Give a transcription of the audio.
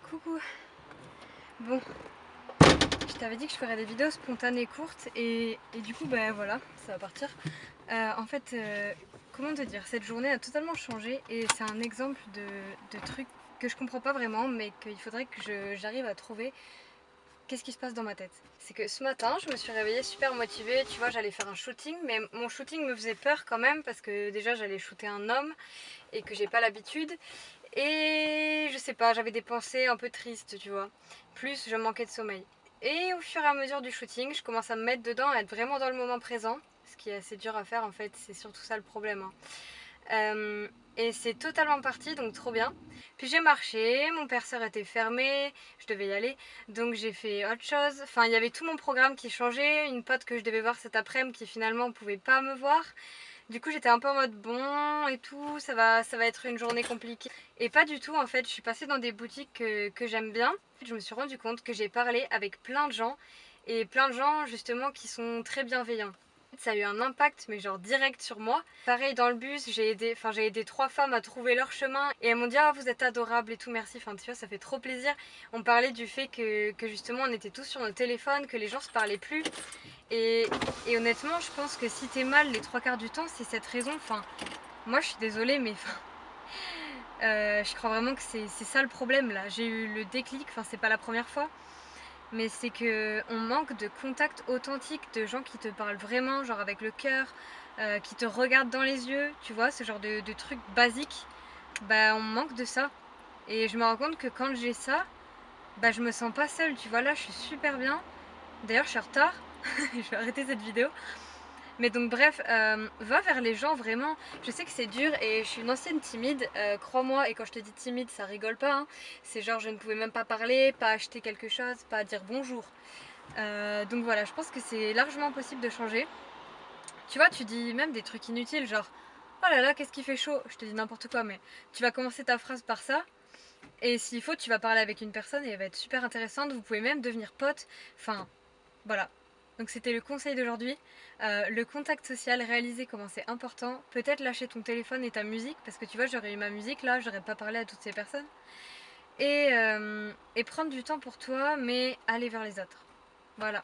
Coucou. Bon, je t'avais dit que je ferais des vidéos spontanées courtes et du coup bah voilà, ça va partir. Comment te dire, cette journée a totalement changé et c'est un exemple de trucs que je comprends pas vraiment mais qu'il faudrait que j'arrive à trouver qu'est-ce qui se passe dans ma tête. C'est que ce matin, je me suis réveillée super motivée, tu vois, j'allais faire un shooting, mais mon shooting me faisait peur quand même parce que déjà j'allais shooter un homme et que j'ai pas l'habitude. Et je sais pas, j'avais des pensées un peu tristes, tu vois. Plus je manquais de sommeil. Et au fur et à mesure du shooting, je commence à me mettre dedans, à être vraiment dans le moment présent. Ce qui est assez dur à faire en fait, c'est surtout ça le problème, hein. Et c'est totalement parti, donc trop bien. Puis j'ai marché, mon perceur était fermé, je devais y aller, donc j'ai fait autre chose. Enfin, il y avait tout mon programme qui changeait, une pote que je devais voir cet après-midi qui finalement pouvait pas me voir. Du coup, j'étais un peu en mode bon et tout, ça va être une journée compliquée. Et pas du tout, en fait, je suis passée dans des boutiques que j'aime bien. Je me suis rendu compte que j'ai parlé avec plein de gens et plein de gens justement qui sont très bienveillants. Ça a eu un impact, mais genre direct sur moi. Pareil, dans le bus, j'ai aidé trois femmes à trouver leur chemin et elles m'ont dit ah, vous êtes adorables et tout, merci. Enfin, tu vois, ça fait trop plaisir. On parlait du fait que justement on était tous sur nos téléphones, que les gens se parlaient plus. Et, et honnêtement, je pense que si t'es mal les trois quarts du temps, c'est cette raison. Enfin, moi je suis désolée, mais je crois vraiment que c'est ça le problème là. J'ai eu le déclic, enfin, c'est pas la première fois, mais c'est que on manque de contact authentique, de gens qui te parlent vraiment, genre avec le cœur, qui te regardent dans les yeux, tu vois, ce genre de trucs basiques. Bah, on manque de ça. Et je me rends compte que quand j'ai ça, bah, je me sens pas seule, tu vois. Là, je suis super bien. D'ailleurs, je suis en retard. Je vais arrêter cette vidéo. Mais donc bref, va vers les gens vraiment. Je sais que c'est dur et je suis une ancienne timide, crois-moi, et quand je te dis timide, ça rigole pas, hein. C'est genre je ne pouvais même pas parler, pas acheter quelque chose, pas dire bonjour. Donc voilà, je pense que c'est largement possible de changer. Tu vois, tu dis même des trucs inutiles, genre oh là là, qu'est-ce qui fait chaud. Je te dis n'importe quoi, mais tu vas commencer ta phrase par ça. Et s'il faut, tu vas parler avec une personne et elle va être super intéressante. Vous pouvez même devenir pote. Enfin, voilà. Donc c'était le conseil d'aujourd'hui. Le contact social, réaliser comment c'est important. Peut-être lâcher ton téléphone et ta musique, parce que tu vois, j'aurais eu ma musique là, j'aurais pas parlé à toutes ces personnes. Et prendre du temps pour toi, mais aller vers les autres. Voilà.